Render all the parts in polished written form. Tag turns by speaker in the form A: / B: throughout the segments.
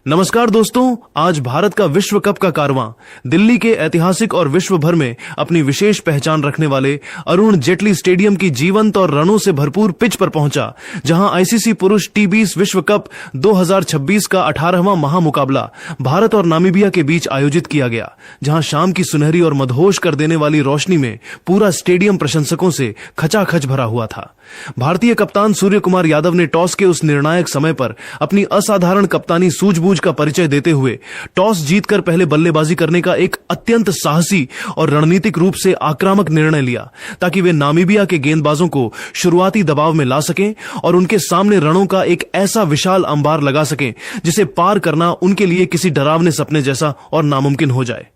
A: नमस्कार दोस्तों, आज भारत का विश्व कप का कारवां दिल्ली के ऐतिहासिक और विश्व भर में अपनी विशेष पहचान रखने वाले अरुण जेटली स्टेडियम की जीवंत और रनों से भरपूर पिच पर पहुंचा, जहां आईसीसी पुरुष टी20 विश्व कप 2026 का 18वां महामुकाबला भारत और नामीबिया के बीच आयोजित किया गया, जहां शाम की सुनहरी और मदहोश कर देने वाली रोशनी में पूरा स्टेडियम प्रशंसकों से खचाखच भरा हुआ था। भारतीय कप्तान सूर्य कुमार यादव ने टॉस के उस निर्णायक समय पर अपनी असाधारण कप्तानी सूझबूझ का परिचय देते हुए टॉस जीतकर पहले बल्लेबाजी करने का एक अत्यंत साहसी और रणनीतिक रूप से आक्रामक निर्णय लिया, ताकि वे नामीबिया के गेंदबाजों को शुरुआती दबाव में ला सकें और उनके सामने रनों का एक ऐसा विशाल अंबार लगा सकें जिसे पार करना उनके लिए किसी डरावने सपने जैसा और नामुमकिन हो जाए।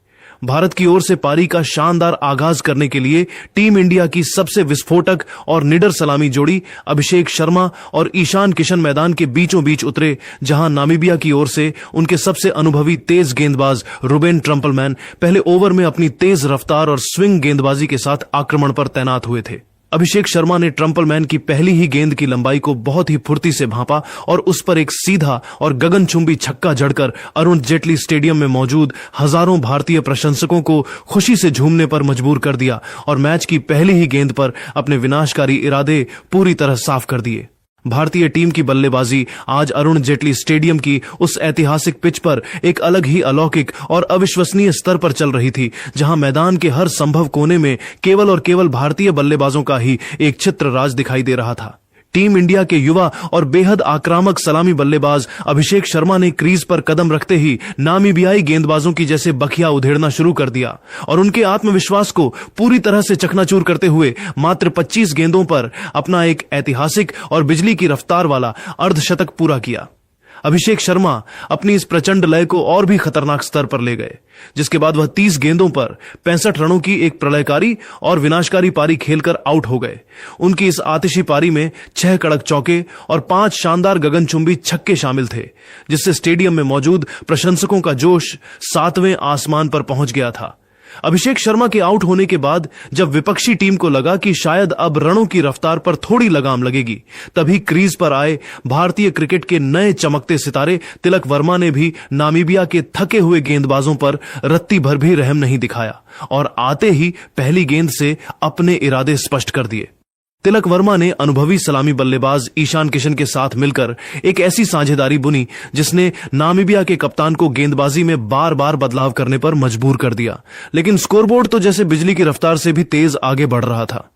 A: भारत की ओर से पारी का शानदार आगाज करने के लिए टीम इंडिया की सबसे विस्फोटक और निडर सलामी जोड़ी अभिषेक शर्मा और ईशान किशन मैदान के बीचों बीच उतरे, जहां नामीबिया की ओर से उनके सबसे अनुभवी तेज गेंदबाज रुबेन ट्रम्पलमैन पहले ओवर में अपनी तेज रफ्तार और स्विंग गेंदबाजी के साथ आक्रमण पर तैनात हुए थे। अभिषेक शर्मा ने ट्रम्पलमैन की पहली ही गेंद की लंबाई को बहुत ही फुर्ती से भांपा और उस पर एक सीधा और गगनचुंबी छक्का जड़कर अरुण जेटली स्टेडियम में मौजूद हजारों भारतीय प्रशंसकों को खुशी से झूमने पर मजबूर कर दिया और मैच की पहली ही गेंद पर अपने विनाशकारी इरादे पूरी तरह साफ कर दिए। भारतीय टीम की बल्लेबाजी आज अरुण जेटली स्टेडियम की उस ऐतिहासिक पिच पर एक अलग ही अलौकिक और अविश्वसनीय स्तर पर चल रही थी, जहां मैदान के हर संभव कोने में केवल और केवल भारतीय बल्लेबाजों का ही एक चित्र राज दिखाई दे रहा था। टीम इंडिया के युवा और बेहद आक्रामक सलामी बल्लेबाज अभिषेक शर्मा ने क्रीज पर कदम रखते ही नामीबियाई गेंदबाजों की जैसे बखिया उधेड़ना शुरू कर दिया और उनके आत्मविश्वास को पूरी तरह से चकनाचूर करते हुए मात्र 25 गेंदों पर अपना एक ऐतिहासिक और बिजली की रफ्तार वाला अर्धशतक पूरा किया। अभिषेक शर्मा अपनी इस प्रचंड लय को और भी खतरनाक स्तर पर ले गए, जिसके बाद वह 30 गेंदों पर 65 रनों की एक प्रलयकारी और विनाशकारी पारी खेलकर आउट हो गए। उनकी इस आतिशी पारी में 6 कड़क चौके और 5 शानदार गगनचुंबी छक्के शामिल थे, जिससे स्टेडियम में मौजूद प्रशंसकों का जोश 7वें आसमान पर पहुंच गया था। अभिषेक शर्मा के आउट होने के बाद जब विपक्षी टीम को लगा कि शायद अब रनों की रफ्तार पर थोड़ी लगाम लगेगी, तभी क्रीज पर आए भारतीय क्रिकेट के नए चमकते सितारे तिलक वर्मा ने भी नामीबिया के थके हुए गेंदबाजों पर रत्ती भर भी रहम नहीं दिखाया और आते ही पहली गेंद से अपने इरादे स्पष्ट कर दिए। तिलक वर्मा ने अनुभवी सलामी बल्लेबाज ईशान किशन के साथ मिलकर एक ऐसी साझेदारी बुनी जिसने नामीबिया के कप्तान को गेंदबाजी में बार बार बदलाव करने पर मजबूर कर दिया, लेकिन स्कोरबोर्ड तो जैसे बिजली की रफ्तार से भी तेज आगे बढ़ रहा था।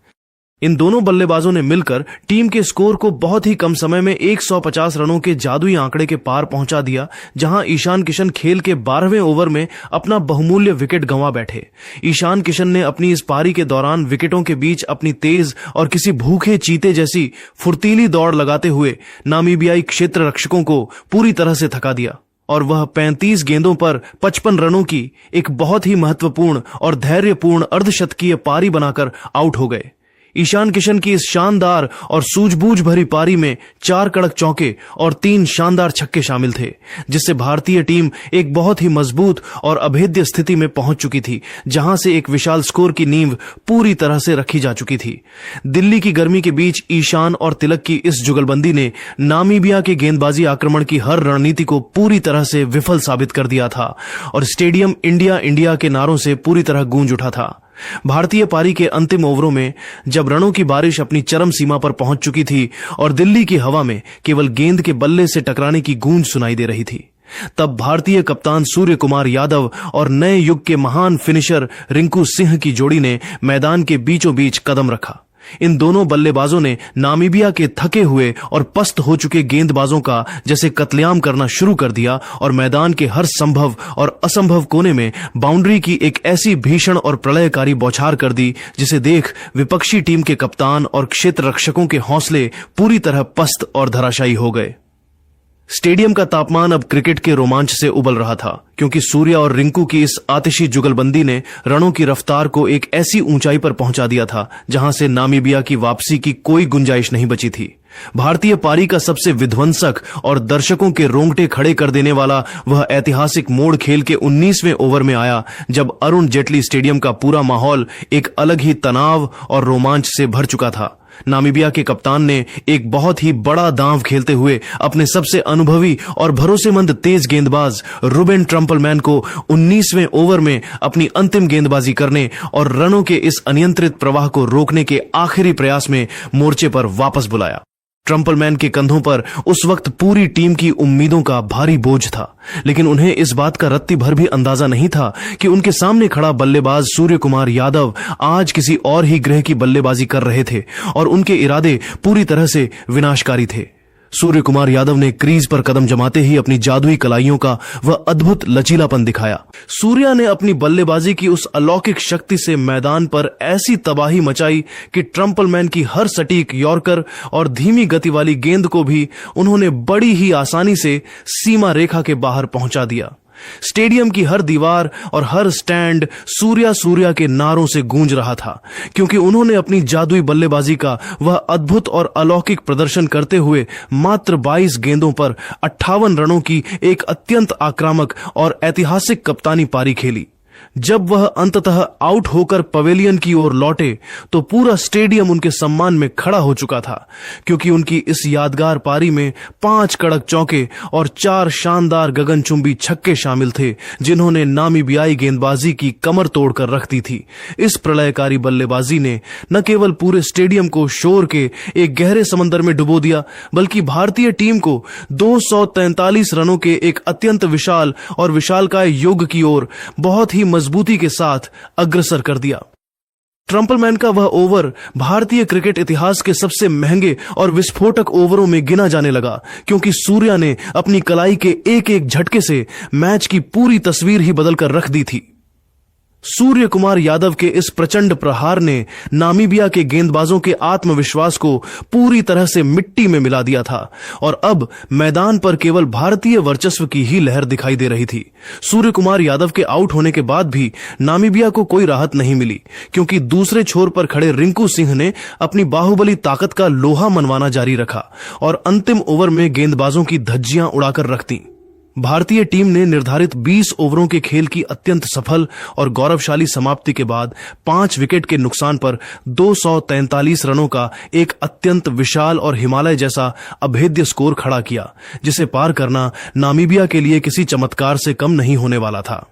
A: इन दोनों बल्लेबाजों ने मिलकर टीम के स्कोर को बहुत ही कम समय में 150 रनों के जादुई आंकड़े के पार पहुंचा दिया, जहां ईशान किशन खेल के 12वें ओवर में अपना बहुमूल्य विकेट गंवा बैठे। ईशान किशन ने अपनी इस पारी के दौरान विकेटों के बीच अपनी तेज और किसी भूखे चीते जैसी फुर्तीली दौड़ लगाते हुए नामीबियाई क्षेत्र रक्षकों को पूरी तरह से थका दिया और वह 35 गेंदों पर 55 रनों की एक बहुत ही महत्वपूर्ण और धैर्यपूर्ण अर्धशतकीय पारी बनाकर आउट हो गए। ईशान किशन की इस शानदार और सूझबूझ भरी पारी में 4 कड़क चौके और 3 शानदार छक्के शामिल थे, जिससे भारतीय टीम एक बहुत ही मजबूत और अभेद्य स्थिति में पहुंच चुकी थी, जहां से एक विशाल स्कोर की नींव पूरी तरह से रखी जा चुकी थी। दिल्ली की गर्मी के बीच ईशान और तिलक की इस जुगलबंदी ने नामीबिया के गेंदबाजी आक्रमण की हर रणनीति को पूरी तरह से विफल साबित कर दिया था और स्टेडियम इंडिया इंडिया के नारों से पूरी तरह गूंज उठा था। भारतीय पारी के अंतिम ओवरों में जब रनों की बारिश अपनी चरम सीमा पर पहुंच चुकी थी और दिल्ली की हवा में केवल गेंद के बल्ले से टकराने की गूंज सुनाई दे रही थी, तब भारतीय कप्तान सूर्य कुमार यादव और नए युग के महान फिनिशर रिंकू सिंह की जोड़ी ने मैदान के बीचों बीच कदम रखा। इन दोनों बल्लेबाजों ने नामीबिया के थके हुए और पस्त हो चुके गेंदबाजों का जैसे कत्लेआम करना शुरू कर दिया और मैदान के हर संभव और असंभव कोने में बाउंड्री की एक ऐसी भीषण और प्रलयकारी बौछार कर दी, जिसे देख विपक्षी टीम के कप्तान और क्षेत्र रक्षकों के हौसले पूरी तरह पस्त और धराशायी हो गए। स्टेडियम का तापमान अब क्रिकेट के रोमांच से उबल रहा था, क्योंकि सूर्या और रिंकू की इस आतिशी जुगलबंदी ने रनों की रफ्तार को एक ऐसी ऊंचाई पर पहुंचा दिया था जहां से नामीबिया की वापसी की कोई गुंजाइश नहीं बची थी। भारतीय पारी का सबसे विध्वंसक और दर्शकों के रोंगटे खड़े कर देने वाला वह ऐतिहासिक मोड़ खेल के 19वें ओवर में आया, जब अरुण जेटली स्टेडियम का पूरा माहौल एक अलग ही तनाव और रोमांच से भर चुका था। नामीबिया के कप्तान ने एक बहुत ही बड़ा दांव खेलते हुए अपने सबसे अनुभवी और भरोसेमंद तेज गेंदबाज रुबेन ट्रम्पलमैन को 19वें ओवर में अपनी अंतिम गेंदबाजी करने और रनों के इस अनियंत्रित प्रवाह को रोकने के आखिरी प्रयास में मोर्चे पर वापस बुलाया। ट्रम्पलमैन के कंधों पर उस वक्त पूरी टीम की उम्मीदों का भारी बोझ था, लेकिन उन्हें इस बात का रत्ती भर भी अंदाजा नहीं था कि उनके सामने खड़ा बल्लेबाज सूर्य कुमार यादव आज किसी और ही ग्रह की बल्लेबाजी कर रहे थे और उनके इरादे पूरी तरह से विनाशकारी थे। सूर्य कुमार यादव ने क्रीज पर कदम जमाते ही अपनी जादुई कलाइयों का वह अद्भुत लचीलापन दिखाया। सूर्या ने अपनी बल्लेबाजी की उस अलौकिक शक्ति से मैदान पर ऐसी तबाही मचाई कि ट्रम्पलमैन की हर सटीक यॉर्कर और धीमी गति वाली गेंद को भी उन्होंने बड़ी ही आसानी से सीमा रेखा के बाहर पहुंचा दिया। स्टेडियम की हर दीवार और हर स्टैंड सूर्या के नारों से गूंज रहा था, क्योंकि उन्होंने अपनी जादुई बल्लेबाजी का वह अद्भुत और अलौकिक प्रदर्शन करते हुए मात्र 22 गेंदों पर 58 रनों की एक अत्यंत आक्रामक और ऐतिहासिक कप्तानी पारी खेली। जब वह अंततः आउट होकर पवेलियन की ओर लौटे तो पूरा स्टेडियम उनके सम्मान में खड़ा हो चुका था, क्योंकि उनकी इस यादगार पारी में 5 कड़क चौके और 4 शानदार गगनचुंबी छक्के शामिल थे, जिन्होंने नामीबियाई गेंदबाजी की कमर तोड़कर रख दी थी। इस प्रलयकारी बल्लेबाजी ने न केवल पूरे स्टेडियम को शोर के एक गहरे समंदर में डुबो दिया, बल्कि भारतीय टीम को 243 रनों के एक अत्यंत विशाल और विशालकाय युग की ओर बहुत ही मजबूती के साथ अग्रसर कर दिया। ट्रम्पलमैन का वह ओवर भारतीय क्रिकेट इतिहास के सबसे महंगे और विस्फोटक ओवरों में गिना जाने लगा, क्योंकि सूर्या ने अपनी कलाई के एक एक झटके से मैच की पूरी तस्वीर ही बदलकर रख दी थी। सूर्य कुमार यादव के इस प्रचंड प्रहार ने नामीबिया के गेंदबाजों के आत्मविश्वास को पूरी तरह से मिट्टी में मिला दिया था और अब मैदान पर केवल भारतीय वर्चस्व की ही लहर दिखाई दे रही थी। सूर्य कुमार यादव के आउट होने के बाद भी नामीबिया को कोई राहत नहीं मिली, क्योंकि दूसरे छोर पर खड़े रिंकू सिंह ने अपनी बाहुबली ताकत का लोहा मनवाना जारी रखा और अंतिम ओवर में गेंदबाजों की धज्जियां उड़ाकर रख दी। भारतीय टीम ने निर्धारित 20 ओवरों के खेल की अत्यंत सफल और गौरवशाली समाप्ति के बाद 5 विकेट के नुकसान पर 243 रनों का एक अत्यंत विशाल और हिमालय जैसा अभेद्य स्कोर खड़ा किया, जिसे पार करना नामीबिया के लिए किसी चमत्कार से कम नहीं होने वाला था।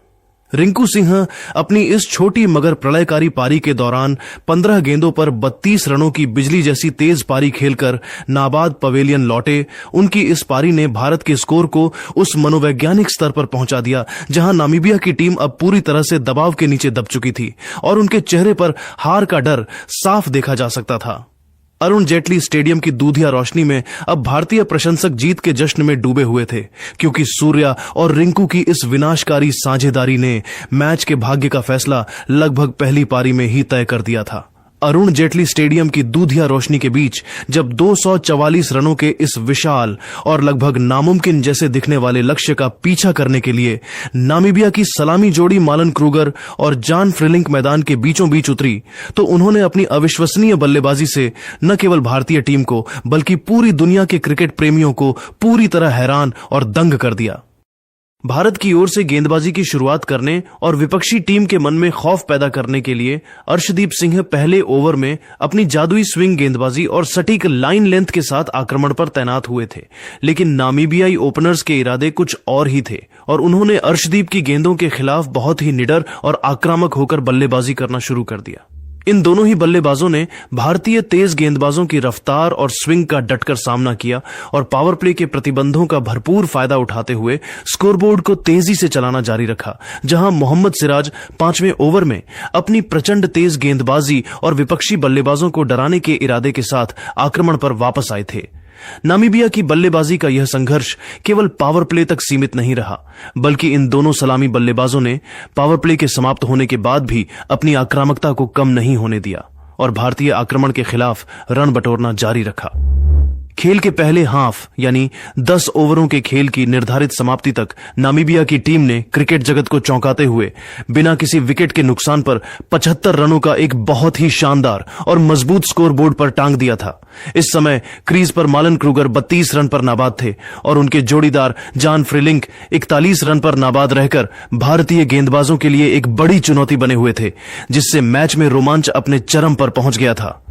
A: रिंकू सिंह अपनी इस छोटी मगर प्रलयकारी पारी के दौरान 15 गेंदों पर 32 रनों की बिजली जैसी तेज पारी खेलकर नाबाद पवेलियन लौटे। उनकी इस पारी ने भारत के स्कोर को उस मनोवैज्ञानिक स्तर पर पहुंचा दिया जहां नामीबिया की टीम अब पूरी तरह से दबाव के नीचे दब चुकी थी और उनके चेहरे पर हार का डर साफ देखा जा सकता था। अरुण जेटली स्टेडियम की दूधिया रोशनी में अब भारतीय प्रशंसक जीत के जश्न में डूबे हुए थे, क्योंकि सूर्या और रिंकू की इस विनाशकारी साझेदारी ने मैच के भाग्य का फैसला लगभग पहली पारी में ही तय कर दिया था। अरुण जेटली स्टेडियम की दूधिया रोशनी के बीच जब 244 रनों के इस विशाल और लगभग नामुमकिन जैसे दिखने वाले लक्ष्य का पीछा करने के लिए नामीबिया की सलामी जोड़ी मालन क्रूगर और जॉन फ्रिलिंक मैदान के बीचों बीच उतरी, तो उन्होंने अपनी अविश्वसनीय बल्लेबाजी से न केवल भारतीय टीम को बल्कि पूरी दुनिया के क्रिकेट प्रेमियों को पूरी तरह हैरान और दंग कर दिया। भारत की ओर से गेंदबाजी की शुरुआत करने और विपक्षी टीम के मन में खौफ पैदा करने के लिए अर्शदीप सिंह पहले ओवर में अपनी जादुई स्विंग गेंदबाजी और सटीक लाइन लेंथ के साथ आक्रमण पर तैनात हुए थे, लेकिन नामीबियाई ओपनर्स के इरादे कुछ और ही थे और उन्होंने अर्शदीप की गेंदों के खिलाफ बहुत ही निडर और आक्रामक होकर बल्लेबाजी करना शुरू कर दिया। इन दोनों ही बल्लेबाजों ने भारतीय तेज गेंदबाजों की रफ्तार और स्विंग का डटकर सामना किया और पावर प्ले के प्रतिबंधों का भरपूर फायदा उठाते हुए स्कोरबोर्ड को तेजी से चलाना जारी रखा, जहां मोहम्मद सिराज 5वें ओवर में अपनी प्रचंड तेज गेंदबाजी और विपक्षी बल्लेबाजों को डराने के इरादे के साथ आक्रमण पर वापस आए थे। नामीबिया की बल्लेबाजी का यह संघर्ष केवल पावर प्ले तक सीमित नहीं रहा, बल्कि इन दोनों सलामी बल्लेबाजों ने पावर प्ले के समाप्त होने के बाद भी अपनी आक्रामकता को कम नहीं होने दिया और भारतीय आक्रमण के खिलाफ रन बटोरना जारी रखा। खेल के पहले हाफ यानी 10 ओवरों के खेल की निर्धारित समाप्ति तक नामीबिया की टीम ने क्रिकेट जगत को चौंकाते हुए बिना किसी विकेट के नुकसान पर 75 रनों का एक बहुत ही शानदार और मजबूत स्कोर बोर्ड पर टांग दिया था। इस समय क्रीज पर मालन क्रूगर 32 रन पर नाबाद थे और उनके जोड़ीदार जॉन फ्रिलिंक 41 रन पर नाबाद रहकर भारतीय गेंदबाजों के लिए एक बड़ी चुनौती बने हुए थे, जिससे मैच में रोमांच अपने चरम पर पहुंच गया था।